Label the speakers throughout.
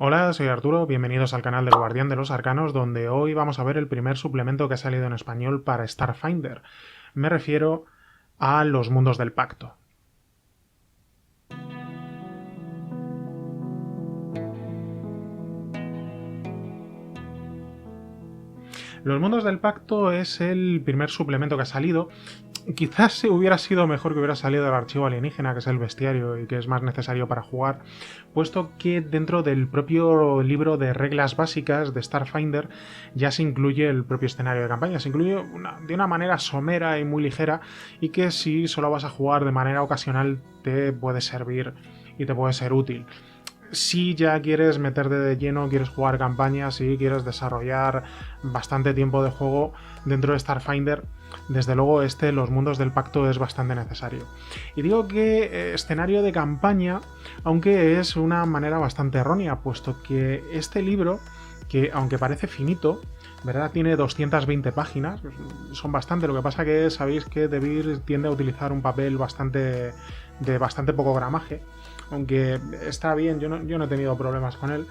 Speaker 1: Hola, soy Arturo, bienvenidos al canal del Guardián de los Arcanos, donde hoy vamos a ver el primer suplemento que ha salido en español para Starfinder. Me refiero a los mundos del pacto. Los mundos del pacto es el primer suplemento que ha salido. Quizás se hubiera sido mejor que hubiera salido el archivo alienígena, que es el bestiario y que es más necesario para jugar, puesto que dentro del propio libro de reglas básicas de Starfinder ya se incluye el propio escenario de campaña. Se incluye de una manera somera y muy ligera, y que si solo vas a jugar de manera ocasional te puede servir y te puede ser útil. Si ya quieres meterte de lleno, quieres jugar campañas, si quieres desarrollar bastante tiempo de juego dentro de Starfinder, desde luego los mundos del pacto, es bastante necesario. Y digo que escenario de campaña, aunque es una manera bastante errónea, puesto que este libro, que aunque parece finito, ¿verdad? Tiene 220 páginas, son bastante. Lo que pasa que sabéis que De Beer tiende a utilizar un papel de bastante poco gramaje, aunque está bien, yo no he tenido problemas con él.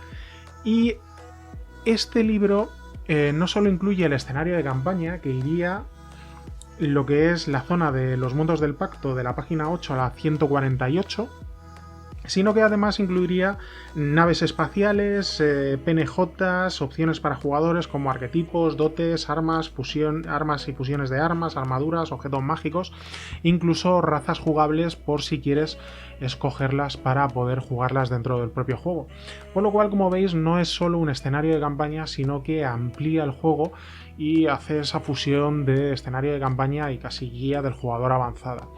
Speaker 1: Y este libro no solo incluye el escenario de campaña, que iría lo que es la zona de los mundos del pacto de la página 8 a la 148, sino que además incluiría naves espaciales, PNJs, opciones para jugadores como arquetipos, dotes, armas y fusiones de armas, armaduras, objetos mágicos, incluso razas jugables por si quieres escogerlas para poder jugarlas dentro del propio juego. Con lo cual, como veis, no es solo un escenario de campaña, sino que amplía el juego y hace esa fusión de escenario de campaña y casi guía del jugador avanzada.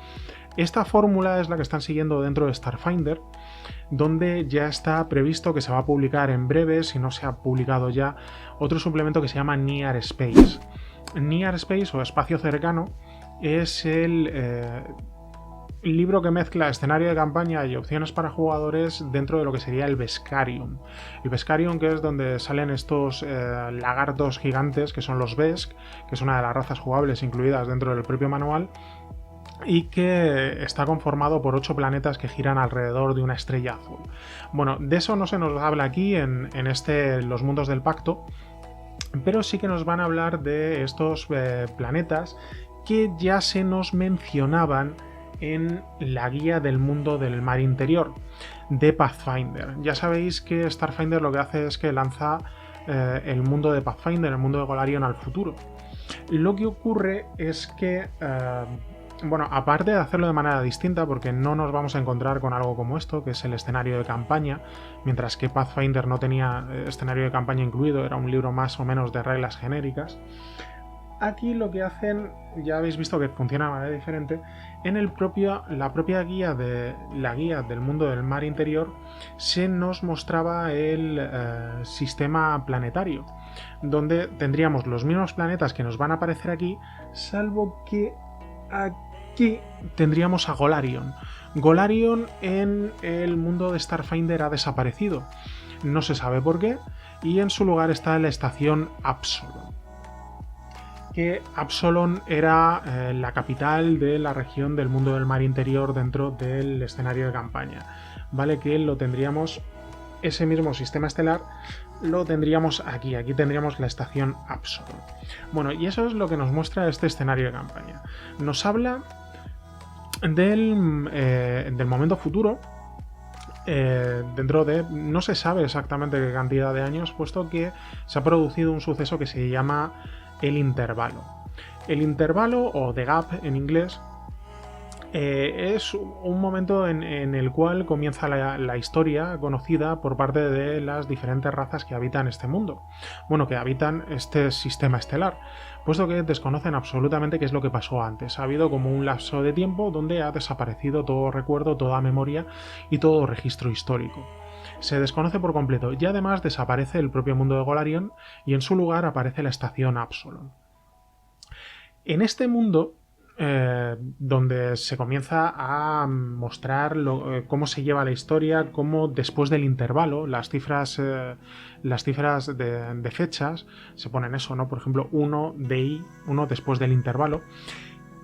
Speaker 1: Esta fórmula es la que están siguiendo dentro de Starfinder, donde ya está previsto que se va a publicar en breve, si no se ha publicado ya, otro suplemento que se llama Near Space. Near Space, o Espacio Cercano, es el libro que mezcla escenario de campaña y opciones para jugadores dentro de lo que sería el Beskarium. El Beskarium, que es donde salen estos lagartos gigantes, que son los Besk, que es una de las razas jugables incluidas dentro del propio manual, y que está conformado por 8 planetas que giran alrededor de una estrella azul. Bueno, de eso no se nos habla aquí en los mundos del pacto, pero sí que nos van a hablar de estos planetas que ya se nos mencionaban en la guía del mundo del mar interior de Pathfinder. Ya sabéis que Starfinder lo que hace es que lanza el mundo de Pathfinder, el mundo de Golarion, al futuro. Lo que ocurre es que bueno, aparte de hacerlo de manera distinta, porque no nos vamos a encontrar con algo como esto, que es el escenario de campaña, mientras que Pathfinder no tenía escenario de campaña incluido, era un libro más o menos de reglas genéricas. Aquí lo que hacen, ya habéis visto que funciona de manera diferente, en la propia guía del mundo del mar interior se nos mostraba el sistema planetario, donde tendríamos los mismos planetas que nos van a aparecer aquí, salvo que aquí tendríamos a Golarion. Golarion en el mundo de Starfinder ha desaparecido. No se sabe por qué, y en su lugar está la estación Absalon. Que Absalon era la capital de la región del mundo del mar interior dentro del escenario de campaña. Vale, que lo tendríamos, ese mismo sistema estelar, lo tendríamos aquí. Aquí tendríamos la estación Absalon. Bueno, y eso es lo que nos muestra este escenario de campaña. Nos habla del momento futuro, dentro de, no se sabe exactamente qué cantidad de años, puesto que se ha producido un suceso que se llama el intervalo. El intervalo, o the gap en inglés, es un momento en el cual comienza la historia conocida por parte de las diferentes razas que habitan este mundo. Bueno, que habitan este sistema estelar, puesto que desconocen absolutamente qué es lo que pasó antes. Ha habido como un lapso de tiempo donde ha desaparecido todo recuerdo, toda memoria y todo registro histórico. Se desconoce por completo, y además desaparece el propio mundo de Golarion y en su lugar aparece la estación Absalon. En este mundo, donde se comienza a mostrar cómo se lleva la historia, cómo después del intervalo, las cifras de fechas se ponen eso, ¿no? Por ejemplo, 1 DI, 1 después del intervalo,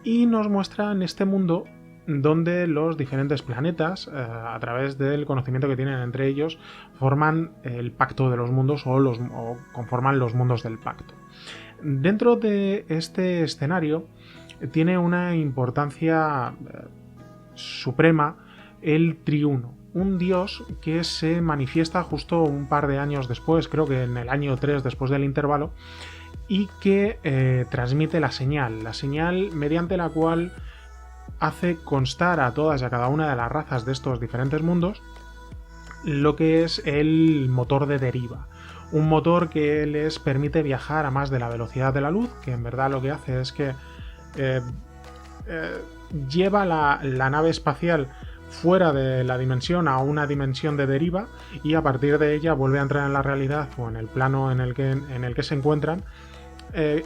Speaker 1: y nos muestra en este mundo donde los diferentes planetas, a través del conocimiento que tienen entre ellos, forman el Pacto de los Mundos o conforman los mundos del Pacto. Dentro de este escenario tiene una importancia suprema el Triuno, un dios que se manifiesta justo un par de años después, creo que en el año 3 después del intervalo, y que transmite la señal mediante la cual hace constar a todas y a cada una de las razas de estos diferentes mundos lo que es el motor de deriva. Un motor que les permite viajar a más de la velocidad de la luz, que en verdad lo que hace es que lleva la nave espacial fuera de la dimensión a una dimensión de deriva, y a partir de ella vuelve a entrar en la realidad o en el plano en el que se encuentran,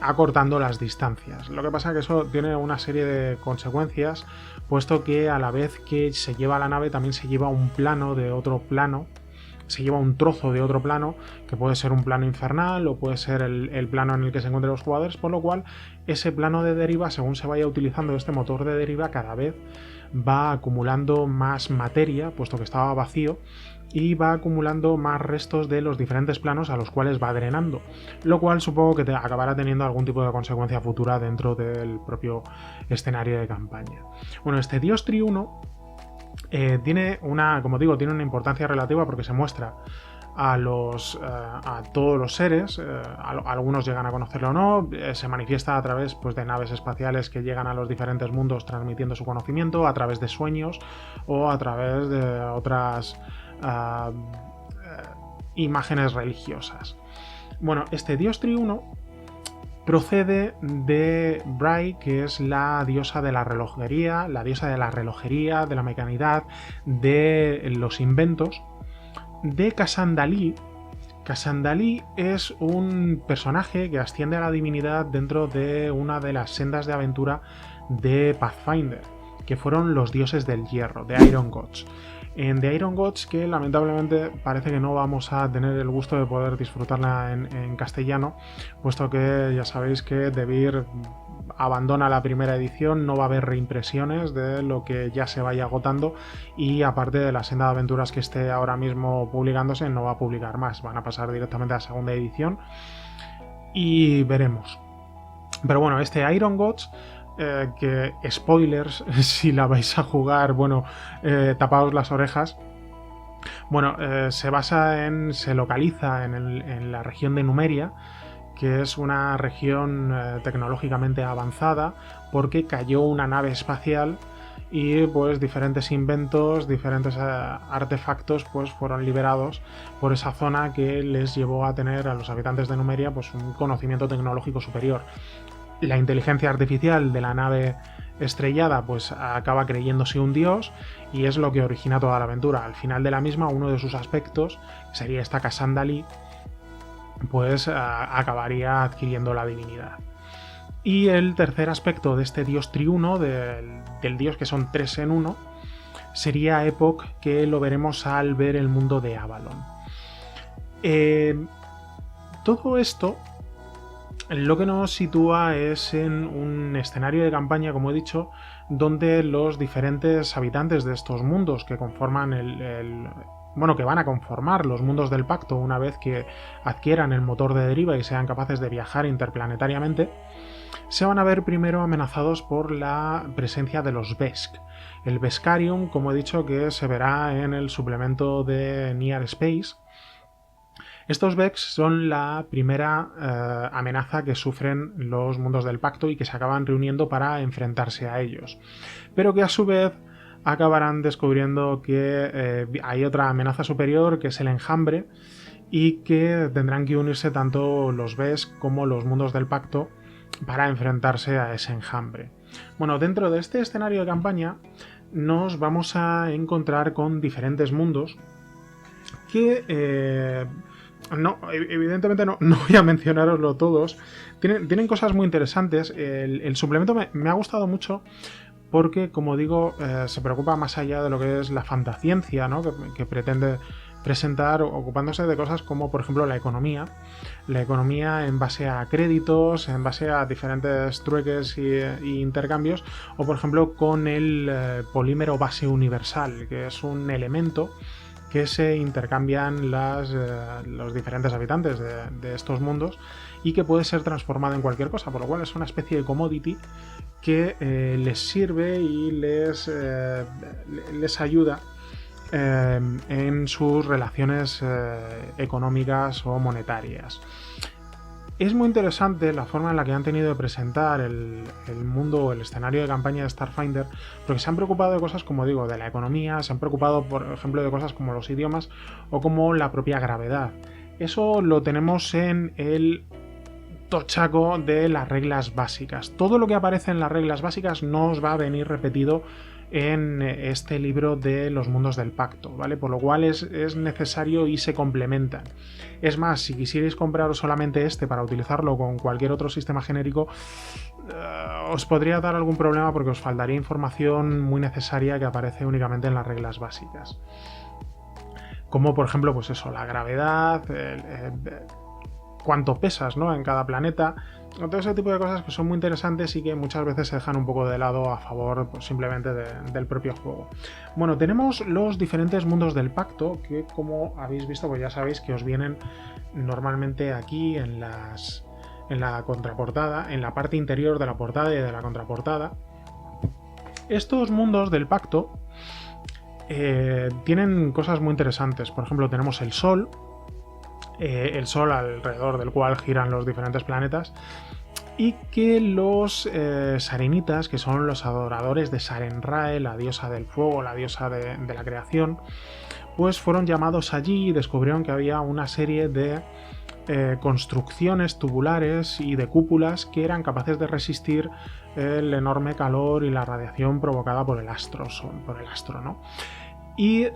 Speaker 1: acortando las distancias. Lo que pasa es que eso tiene una serie de consecuencias, puesto que a la vez que se lleva la nave también se lleva un plano de otro plano, se lleva un trozo de otro plano, que puede ser un plano infernal o puede ser el plano en el que se encuentran los jugadores, por lo cual ese plano de deriva, según se vaya utilizando este motor de deriva, cada vez va acumulando más materia, puesto que estaba vacío, y va acumulando más restos de los diferentes planos a los cuales va drenando, lo cual supongo que acabará teniendo algún tipo de consecuencia futura dentro del propio escenario de campaña. Bueno, este dios Triuno tiene una importancia relativa, porque se muestra a todos los seres, algunos llegan a conocerlo o no, se manifiesta a través pues, de naves espaciales que llegan a los diferentes mundos transmitiendo su conocimiento, a través de sueños o a través de otras imágenes religiosas. Bueno, este dios Triuno procede de Bray, que es la diosa de la relojería, de la mecanidad, de los inventos, de Kasandalí. Kasandalí es un personaje que asciende a la divinidad dentro de una de las sendas de aventura de Pathfinder, que fueron los dioses del hierro, de Iron Gods. En The Iron Gods, que lamentablemente parece que no vamos a tener el gusto de poder disfrutarla en castellano, puesto que ya sabéis que De Beer abandona la primera edición, no va a haber reimpresiones de lo que ya se vaya agotando, y aparte de la senda de aventuras que esté ahora mismo publicándose, no va a publicar más, van a pasar directamente a la segunda edición y veremos. Pero bueno, este Iron Gods, que spoilers, si la vais a jugar, bueno, tapaos las orejas. Bueno, se localiza en la región de Numeria, que es una región tecnológicamente avanzada, porque cayó una nave espacial y pues diferentes inventos, diferentes artefactos pues fueron liberados por esa zona, que les llevó a tener a los habitantes de Numeria pues un conocimiento tecnológico superior. La inteligencia artificial de la nave estrellada pues acaba creyéndose un dios, y es lo que origina toda la aventura. Al final de la misma, uno de sus aspectos, sería esta Kasandalí, pues acabaría adquiriendo la divinidad. Y el tercer aspecto de este dios Triuno, del dios que son 3 en 1, sería Epoch, que lo veremos al ver el mundo de Avalon. Todo esto lo que nos sitúa es en un escenario de campaña, como he dicho, donde los diferentes habitantes de estos mundos que conforman que van a conformar los mundos del pacto una vez que adquieran el motor de deriva y sean capaces de viajar interplanetariamente, se van a ver primero amenazados por la presencia de los Vesk. El Veskarium, como he dicho, que se verá en el suplemento de Near Space. Estos Vesk son la primera amenaza que sufren los mundos del pacto y que se acaban reuniendo para enfrentarse a ellos, pero que a su vez acabarán descubriendo que hay otra amenaza superior, que es el enjambre, y que tendrán que unirse tanto los Vesk como los mundos del pacto para enfrentarse a ese enjambre. Bueno, dentro de este escenario de campaña nos vamos a encontrar con diferentes mundos que evidentemente no voy a mencionaroslo todos. Tienen cosas muy interesantes. El suplemento me ha gustado mucho porque, como digo, se preocupa más allá de lo que es la fantasciencia, ¿no? que pretende presentar ocupándose de cosas como, por ejemplo, la economía en base a créditos, en base a diferentes trueques y intercambios, o por ejemplo con el polímero base universal, que es un elemento que se intercambian los diferentes habitantes de estos mundos y que puede ser transformado en cualquier cosa, por lo cual es una especie de commodity que les sirve y les ayuda en sus relaciones económicas o monetarias. Es muy interesante la forma en la que han tenido de presentar el mundo o el escenario de campaña de Starfinder, porque se han preocupado de cosas, como digo, de la economía, se han preocupado, por ejemplo, de cosas como los idiomas o como la propia gravedad. Eso lo tenemos en el tochaco de las reglas básicas. Todo lo que aparece en las reglas básicas no os va a venir repetido en este libro de los mundos del pacto, ¿vale? Por lo cual es necesario y se complementan. Es más, si quisierais compraros solamente este para utilizarlo con cualquier otro sistema genérico, os podría dar algún problema porque os faltaría información muy necesaria que aparece únicamente en las reglas básicas. Como por ejemplo, pues eso, la gravedad, cuánto pesas, ¿no?, en cada planeta. Todo ese tipo de cosas que son muy interesantes y que muchas veces se dejan un poco de lado a favor, pues, simplemente del propio juego. Bueno, tenemos los diferentes mundos del pacto que, como habéis visto, pues ya sabéis que os vienen normalmente aquí en la contraportada, en la parte interior de la portada y de la contraportada. Estos mundos del pacto tienen cosas muy interesantes. Por ejemplo, tenemos el Sol, alrededor del cual giran los diferentes planetas, y que los sarenitas, que son los adoradores de Sarenrae, la diosa del fuego, la diosa de la creación, pues fueron llamados allí y descubrieron que había una serie de construcciones tubulares y de cúpulas que eran capaces de resistir el enorme calor y la radiación provocada por el astro, ¿no? Y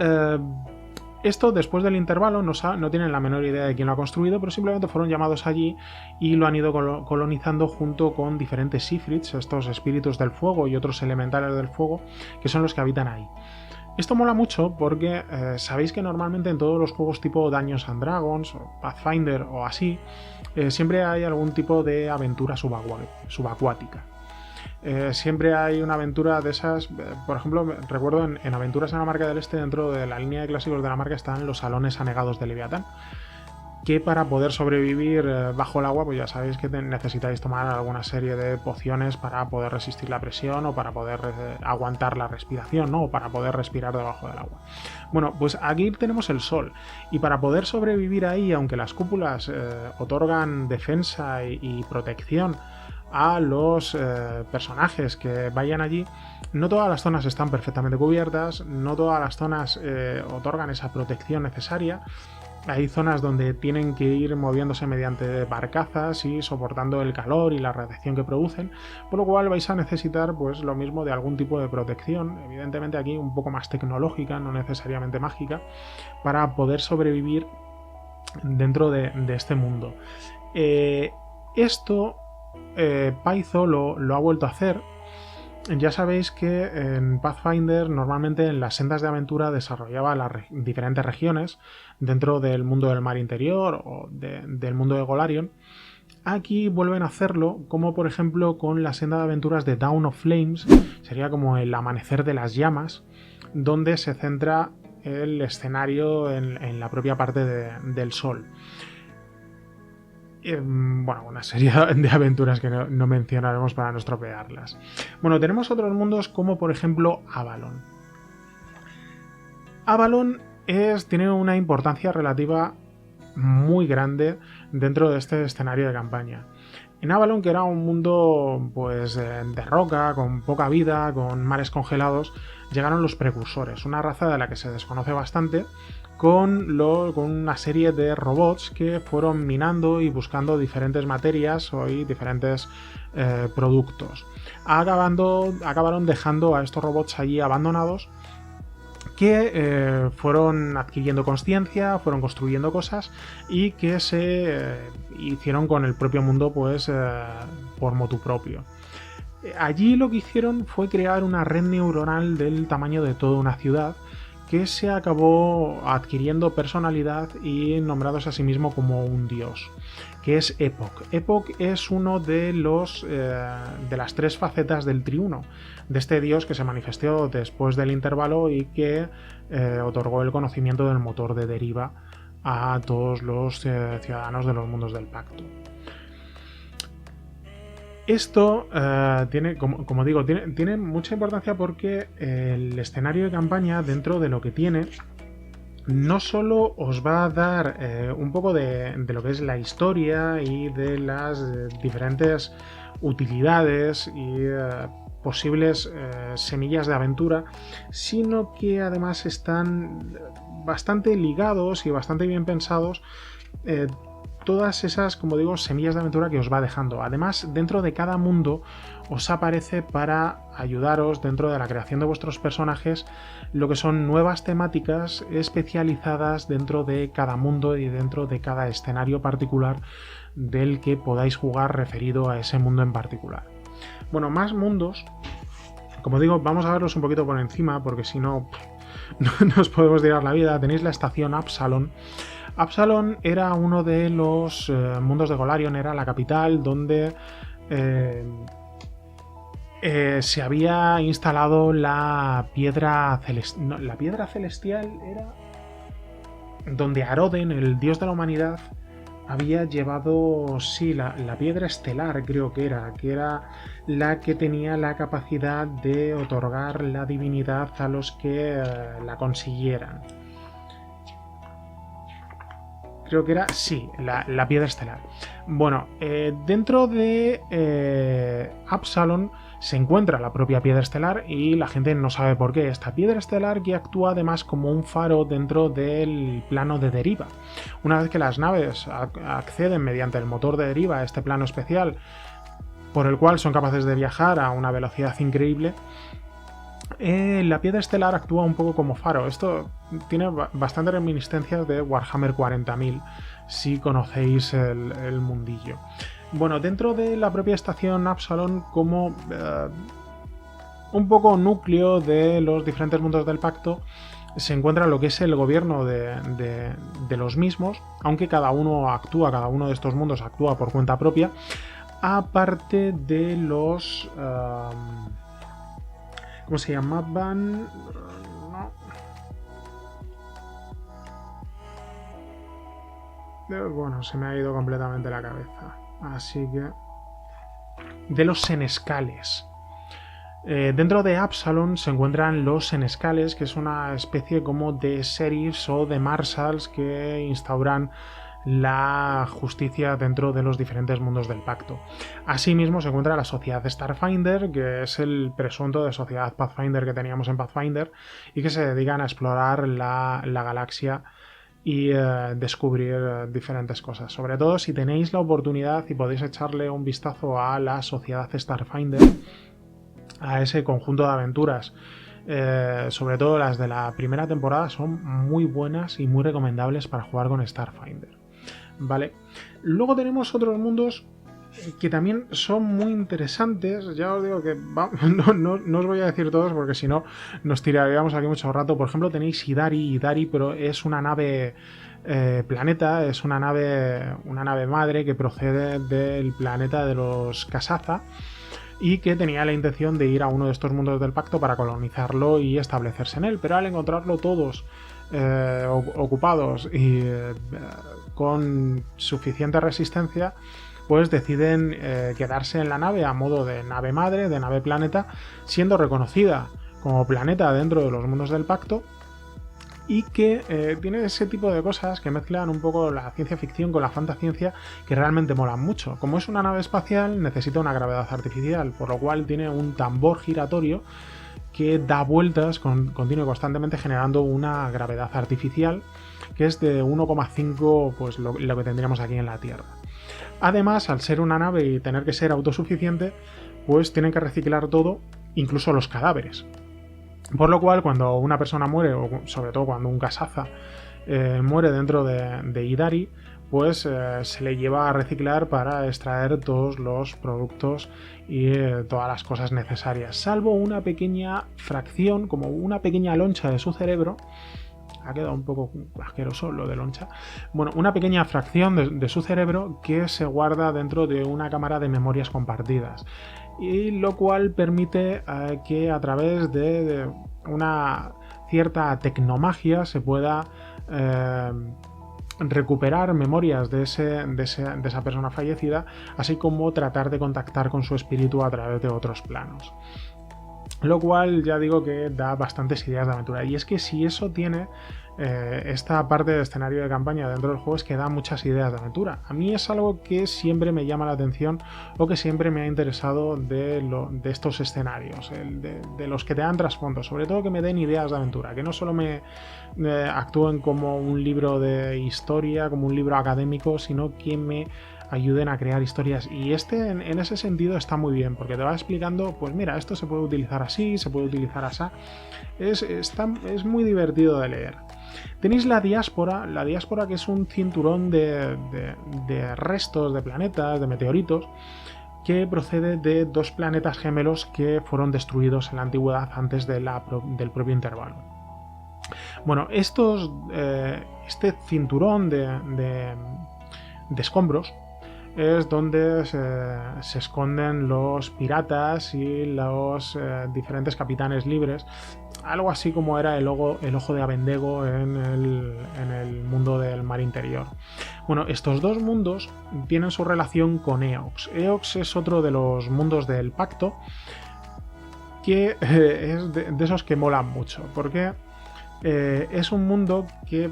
Speaker 1: esto, después del intervalo, no tienen la menor idea de quién lo ha construido, pero simplemente fueron llamados allí y lo han ido colonizando junto con diferentes Ifrits, estos espíritus del fuego y otros elementales del fuego, que son los que habitan ahí. Esto mola mucho porque sabéis que normalmente en todos los juegos tipo Dungeons and Dragons o Pathfinder o así, siempre hay algún tipo de aventura subacuática. Siempre hay una aventura de esas, por ejemplo, recuerdo en Aventuras en la Marca del Este, dentro de la línea de clásicos de la marca están los salones anegados de Leviatán, que para poder sobrevivir bajo el agua, pues ya sabéis que necesitáis tomar alguna serie de pociones para poder resistir la presión o para poder aguantar la respiración, ¿no?, o para poder respirar debajo del agua. Bueno, pues aquí tenemos el Sol, y para poder sobrevivir ahí, aunque las cúpulas otorgan defensa y protección a los personajes que vayan allí, no todas las zonas están perfectamente cubiertas, no todas las zonas otorgan esa protección necesaria. Hay zonas donde tienen que ir moviéndose mediante barcazas y soportando el calor y la radiación que producen, por lo cual vais a necesitar, pues, lo mismo de algún tipo de protección, evidentemente aquí un poco más tecnológica, no necesariamente mágica, para poder sobrevivir dentro de este mundo. Esto Paizo lo ha vuelto a hacer. Ya sabéis que en Pathfinder normalmente en las sendas de aventura desarrollaba las diferentes regiones dentro del mundo del mar interior o del mundo de Golarion. Aquí vuelven a hacerlo, como por ejemplo con la senda de aventuras de Dawn of Flames, sería como el amanecer de las llamas, donde se centra el escenario en la propia parte del sol. Bueno, una serie de aventuras que no mencionaremos para no estropearlas. Bueno, tenemos otros mundos como por ejemplo Avalon. Avalon tiene una importancia relativa muy grande dentro de este escenario de campaña. En Avalon, que era un mundo pues de roca, con poca vida, con mares congelados, llegaron los precursores, una raza de la que se desconoce bastante, con una serie de robots que fueron minando y buscando diferentes materias y diferentes productos. Acabaron dejando a estos robots allí abandonados, que fueron adquiriendo conciencia, fueron construyendo cosas y que se hicieron con el propio mundo, pues por motu propio. Allí lo que hicieron fue crear una red neuronal del tamaño de toda una ciudad, que se acabó adquiriendo personalidad y nombrándose a sí mismo como un dios, que es Epoch. Epoch es uno de las 3 facetas del triuno, de este dios que se manifestó después del intervalo y que otorgó el conocimiento del motor de deriva a todos los ciudadanos de los mundos del pacto. Esto tiene, como digo, tiene mucha importancia porque el escenario de campaña, dentro de lo que tiene, no solo os va a dar un poco de lo que es la historia y de las diferentes utilidades y posibles semillas de aventura, sino que además están bastante ligados y bastante bien pensados todas esas, como digo, semillas de aventura que os va dejando. Además, dentro de cada mundo os aparece para ayudaros dentro de la creación de vuestros personajes lo que son nuevas temáticas especializadas dentro de cada mundo y dentro de cada escenario particular del que podáis jugar referido a ese mundo en particular. Bueno, más mundos, como digo, vamos a verlos un poquito por encima porque si no nos podemos tirar la vida. Tenéis la estación Absalon. Absalon era uno de los mundos de Golarion, era la capital donde se había instalado la piedra celestial. No, la piedra celestial era donde Aroden, el dios de la humanidad, había llevado, sí, la piedra estelar, creo que era la que tenía la capacidad de otorgar la divinidad a los que la consiguieran. Creo que era, sí, la piedra estelar. Bueno, dentro de Absalon se encuentra la propia piedra estelar y la gente no sabe por qué. Esta piedra estelar que actúa además como un faro dentro del plano de deriva. Una vez que las naves acceden mediante el motor de deriva a este plano especial, por el cual son capaces de viajar a una velocidad increíble, la piedra estelar actúa un poco como faro. Esto tiene bastante reminiscencias de Warhammer 40.000, si conocéis el mundillo. Bueno, dentro de la propia estación Absalon, como un poco núcleo de los diferentes mundos del pacto, se encuentra lo que es el gobierno de los mismos, aunque cada uno de estos mundos actúa por cuenta propia, aparte de los... ¿cómo se llamaban? No. Bueno, se me ha ido completamente la cabeza. Así que... de los senescales. Dentro de Absalon se encuentran los senescales, que es una especie como de sheriffs o de marshals que instauran la justicia dentro de los diferentes mundos del pacto. Asimismo se encuentra la sociedad Starfinder, que es el presunto de sociedad Pathfinder que teníamos en Pathfinder y que se dedican a explorar la galaxia y descubrir diferentes cosas. Sobre todo si tenéis la oportunidad y podéis echarle un vistazo a la sociedad Starfinder, a ese conjunto de aventuras, sobre todo las de la primera temporada, son muy buenas y muy recomendables para jugar con Starfinder. Vale. Luego tenemos otros mundos que también son muy interesantes. Ya os digo que no os voy a decir todos porque si no nos tiraríamos aquí mucho rato. Por ejemplo tenéis Idari, pero es una nave planeta, es una nave madre que procede del planeta de los Kasaza y que tenía la intención de ir a uno de estos mundos del pacto para colonizarlo y establecerse en él, pero al encontrarlo todos ocupados y con suficiente resistencia, pues deciden quedarse en la nave a modo de nave madre, de nave planeta, siendo reconocida como planeta dentro de los mundos del pacto, y que tiene ese tipo de cosas que mezclan un poco la ciencia ficción con la fantasciencia que realmente molan mucho. Como es una nave espacial, necesita una gravedad artificial, por lo cual tiene un tambor giratorio que da vueltas continuo y constantemente, generando una gravedad artificial que es de 1,5, pues lo que tendríamos aquí en la Tierra. Además, al ser una nave y tener que ser autosuficiente, pues tienen que reciclar todo, incluso los cadáveres. Por lo cual, cuando una persona muere, o sobre todo cuando un Kasaza muere dentro de Idari, pues se le lleva a reciclar para extraer todos los productos y todas las cosas necesarias, salvo una pequeña fracción, como una pequeña loncha de su cerebro. Ha quedado un poco asqueroso lo de loncha. Bueno, una pequeña fracción de su cerebro que se guarda dentro de una cámara de memorias compartidas, y lo cual permite que a través de una cierta tecnomagia se pueda recuperar memorias de esa persona fallecida, así como tratar de contactar con su espíritu a través de otros planos. Lo cual ya digo que da bastantes ideas de aventura. Y es que si eso tiene esta parte de escenario de campaña dentro del juego, es que da muchas ideas de aventura. A mí es algo que siempre me llama la atención, o que siempre me ha interesado de estos escenarios, de los que te dan trasfondo, sobre todo que me den ideas de aventura, que no solo me actúen como un libro de historia, como un libro académico, sino que me ayuden a crear historias. Y en ese sentido está muy bien, porque te va explicando, pues mira, esto se puede utilizar así, se puede utilizar así. Es muy divertido de leer. Tenéis la diáspora que es un cinturón de restos de planetas, de meteoritos, que procede de dos planetas gemelos que fueron destruidos en la antigüedad antes del propio intervalo. Bueno, este cinturón de escombros es donde se esconden los piratas y los diferentes capitanes libres, algo así como era el ojo de Abendego en el mundo del mar interior. Bueno, estos dos mundos tienen su relación con Eox. Eox es otro de los mundos del pacto, que es de esos que molan mucho, porque es un mundo que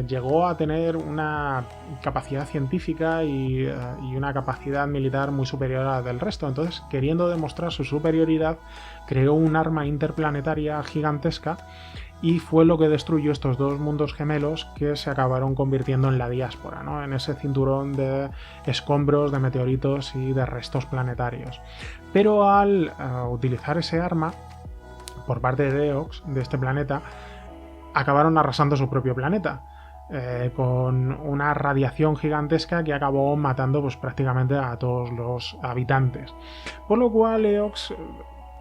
Speaker 1: llegó a tener una capacidad científica y una capacidad militar muy superior a la del resto. Entonces, queriendo demostrar su superioridad, creó un arma interplanetaria gigantesca, y fue lo que destruyó estos dos mundos gemelos, que se acabaron convirtiendo en la diáspora, ¿no? En ese cinturón de escombros, de meteoritos y de restos planetarios. Pero al utilizar ese arma por parte de Eox, de este planeta, acabaron arrasando su propio planeta, con una radiación gigantesca que acabó matando pues prácticamente a todos los habitantes. Por lo cual Eox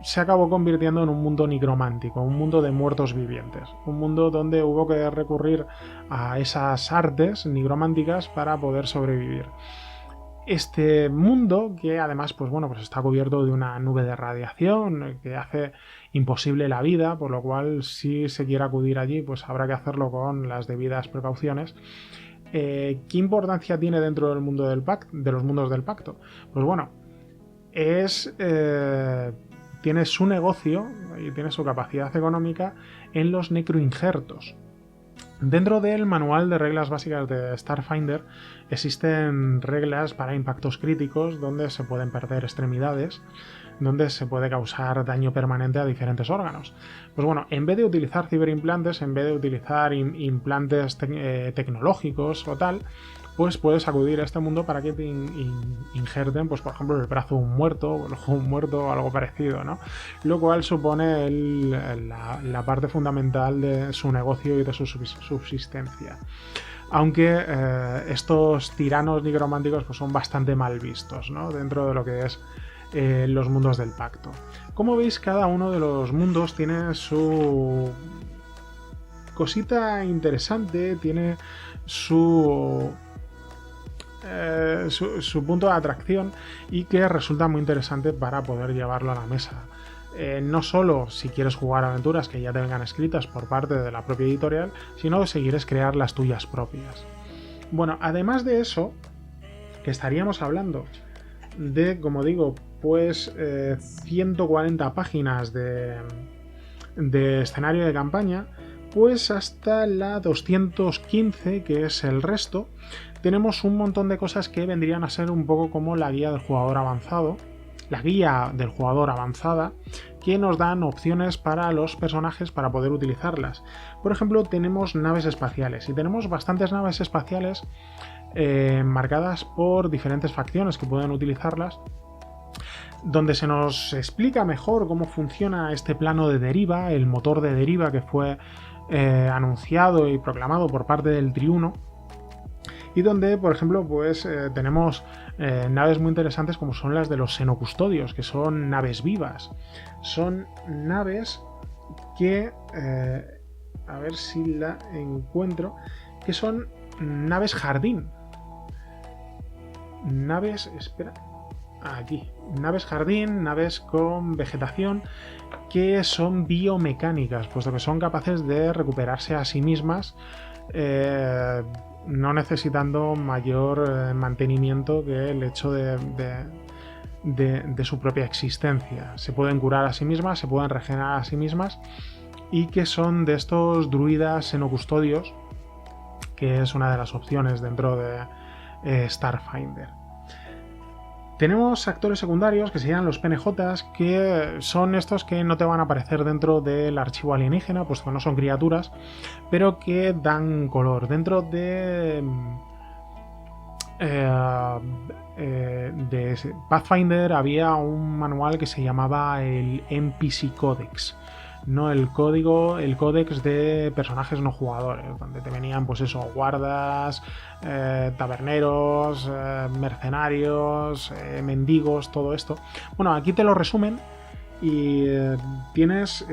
Speaker 1: se acabó convirtiendo en un mundo nigromántico, un mundo de muertos vivientes, un mundo donde hubo que recurrir a esas artes nigrománticas para poder sobrevivir. Este mundo, que además pues está cubierto de una nube de radiación que hace imposible la vida, por lo cual si se quiere acudir allí pues habrá que hacerlo con las debidas precauciones. ¿Qué importancia tiene dentro del mundo de los mundos del pacto? Pues bueno, tiene su negocio y tiene su capacidad económica en los necroinjertos. Dentro del manual de reglas básicas de Starfinder existen reglas para impactos críticos, donde se pueden perder extremidades, donde se puede causar daño permanente a diferentes órganos. Pues bueno, en vez de utilizar ciberimplantes, en vez de utilizar implantes tecnológicos o tal, pues puedes acudir a este mundo para que te injerten, pues por ejemplo, el brazo de un muerto, o el ojo de un muerto o algo parecido, ¿no? Lo cual supone la parte fundamental de su negocio y de su subsistencia. Aunque estos tiranos nigrománticos pues son bastante mal vistos, ¿no? Dentro de lo que es los mundos del pacto. Como veis, cada uno de los mundos tiene su cosita interesante, tiene su punto de atracción, y que resulta muy interesante para poder llevarlo a la mesa. No solo si quieres jugar aventuras que ya te vengan escritas por parte de la propia editorial, sino si quieres crear las tuyas propias. Bueno, además de eso, que estaríamos hablando de, como digo, pues 140 páginas de escenario de campaña, pues hasta la 215, que es el resto, tenemos un montón de cosas que vendrían a ser un poco como la guía del jugador avanzado, que nos dan opciones para los personajes para poder utilizarlas. Por ejemplo, tenemos naves espaciales, y tenemos bastantes naves espaciales marcadas por diferentes facciones que pueden utilizarlas, donde se nos explica mejor cómo funciona este plano de deriva, el motor de deriva que fue anunciado y proclamado por parte del Triuno, y donde, por ejemplo, pues tenemos naves muy interesantes como son las de los xenocustodios, que son naves vivas. Son naves que, a ver si la encuentro, que son naves jardín. Naves, espera, aquí, naves jardín, naves con vegetación, que son biomecánicas, puesto que son capaces de recuperarse a sí mismas, no necesitando mayor mantenimiento que el hecho de su propia existencia. Se pueden curar a sí mismas, se pueden regenerar a sí mismas, y que son de estos druidas xenocustodios, que es una de las opciones dentro de Starfinder. Tenemos actores secundarios que serían los PNJs, que son estos que no te van a aparecer dentro del archivo alienígena, puesto que no son criaturas, pero que dan color. Dentro de Pathfinder había un manual que se llamaba el NPC Codex, no el códex de personajes no jugadores, donde te venían pues eso, guardas, taberneros, mercenarios, mendigos, todo esto. Bueno, aquí te lo resumen y tienes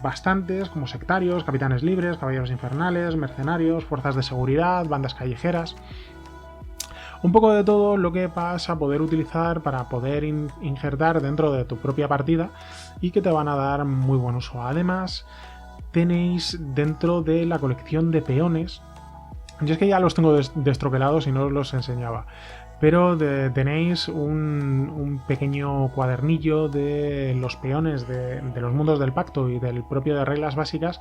Speaker 1: bastantes como sectarios, capitanes libres, caballeros infernales, mercenarios, fuerzas de seguridad, bandas callejeras. Un poco de todo lo que vas a poder utilizar para poder injertar dentro de tu propia partida y que te van a dar muy buen uso. Además, tenéis dentro de la colección de peones, yo es que ya los tengo destroquelados y no os los enseñaba, pero tenéis un pequeño cuadernillo de los peones de los mundos del pacto y del propio de reglas básicas,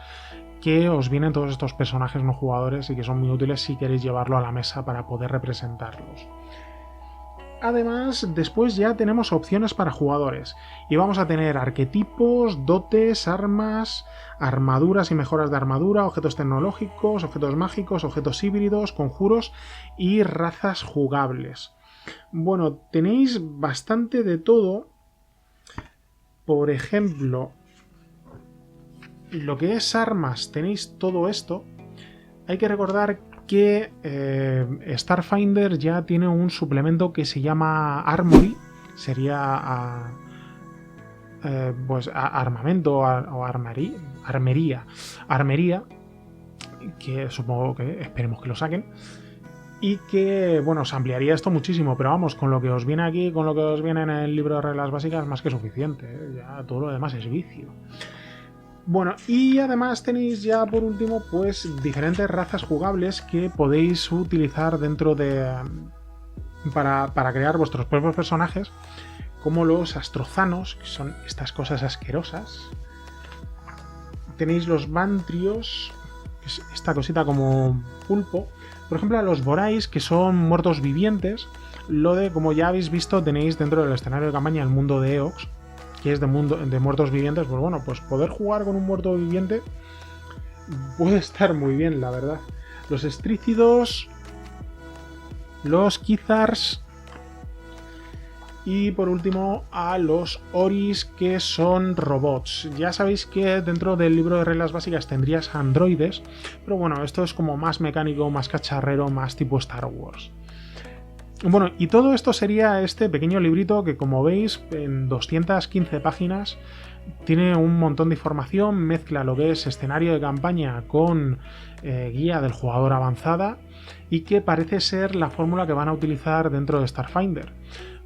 Speaker 1: que os vienen todos estos personajes no jugadores y que son muy útiles si queréis llevarlo a la mesa para poder representarlos. Además, después ya tenemos opciones para jugadores y vamos a tener arquetipos, dotes, armas, armaduras y mejoras de armadura, objetos tecnológicos, objetos mágicos, objetos híbridos, conjuros y razas jugables. Bueno, tenéis bastante de todo. Por ejemplo, lo que es armas, tenéis todo esto. Hay que recordar que Starfinder ya tiene un suplemento que se llama Armory, sería pues armamento o armería, que supongo que esperemos que lo saquen, y que bueno, os ampliaría esto muchísimo, pero vamos, con lo que os viene aquí, con lo que os viene en el libro de reglas básicas, más que suficiente, ¿eh? Ya todo lo demás es vicio. Bueno, y además tenéis ya por último pues diferentes razas jugables que podéis utilizar dentro de para crear vuestros propios personajes, como los astrozanos, que son estas cosas asquerosas. Tenéis los mantrios, que es esta cosita como pulpo. Por ejemplo, a los borais, que son muertos vivientes. Lo de, como ya habéis visto, tenéis dentro del escenario de campaña el mundo de Eox, que es de muertos vivientes. Pues bueno, pues poder jugar con un muerto viviente puede estar muy bien, la verdad. Los estrícidos, los Kizars y por último a los Oris, que son robots. Ya sabéis que dentro del libro de reglas básicas tendrías androides, pero bueno, esto es como más mecánico, más cacharrero, más tipo Star Wars. Bueno, y todo esto sería este pequeño librito que, como veis, en 215 páginas tiene un montón de información, mezcla lo que es escenario de campaña con guía del jugador avanzada, y que parece ser la fórmula que van a utilizar dentro de Starfinder,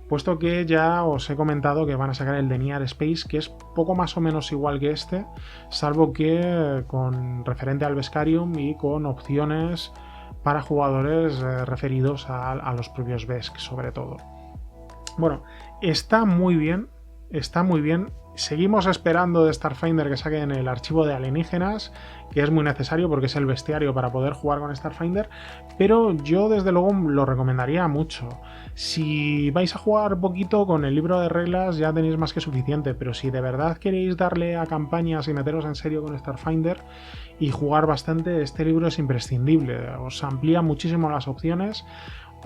Speaker 1: puesto que ya os he comentado que van a sacar el de Near Space, que es poco más o menos igual que este, salvo que con referente al Beskarium y con opciones para jugadores referidos a los propios Besk, sobre todo. Bueno, está muy bien, está muy bien. Seguimos esperando de Starfinder que saquen el archivo de alienígenas, que es muy necesario porque es el bestiario para poder jugar con Starfinder, pero yo desde luego lo recomendaría mucho. Si vais a jugar poquito con el libro de reglas ya tenéis más que suficiente, pero si de verdad queréis darle a campañas y meteros en serio con Starfinder y jugar bastante, este libro es imprescindible. Os amplía muchísimo las opciones,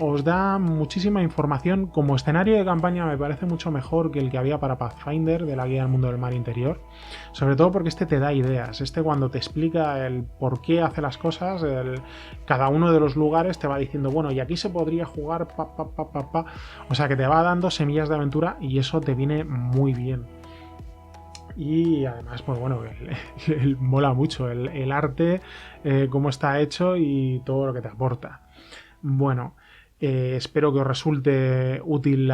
Speaker 1: os da muchísima información. Como escenario de campaña me parece mucho mejor que el que había para Pathfinder, de la guía del mundo del mar interior. Sobre todo porque este te da ideas. Este, cuando te explica el por qué hace las cosas, cada uno de los lugares te va diciendo, bueno, y aquí se podría jugar pa. O sea, que te va dando semillas de aventura y eso te viene muy bien. Y además, pues bueno, mola mucho el arte, cómo está hecho y todo lo que te aporta. Bueno, espero que os resulte útil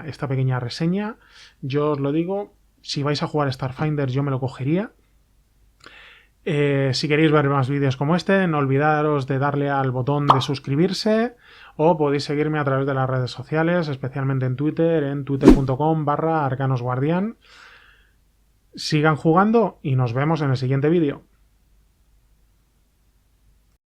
Speaker 1: esta pequeña reseña. Yo os lo digo, si vais a jugar Starfinder, yo me lo cogería. Si queréis ver más vídeos como este, no olvidaros de darle al botón de suscribirse, o podéis seguirme a través de las redes sociales, especialmente en Twitter, en twitter.com/arcanosguardian. Sigan jugando y nos vemos en el siguiente vídeo.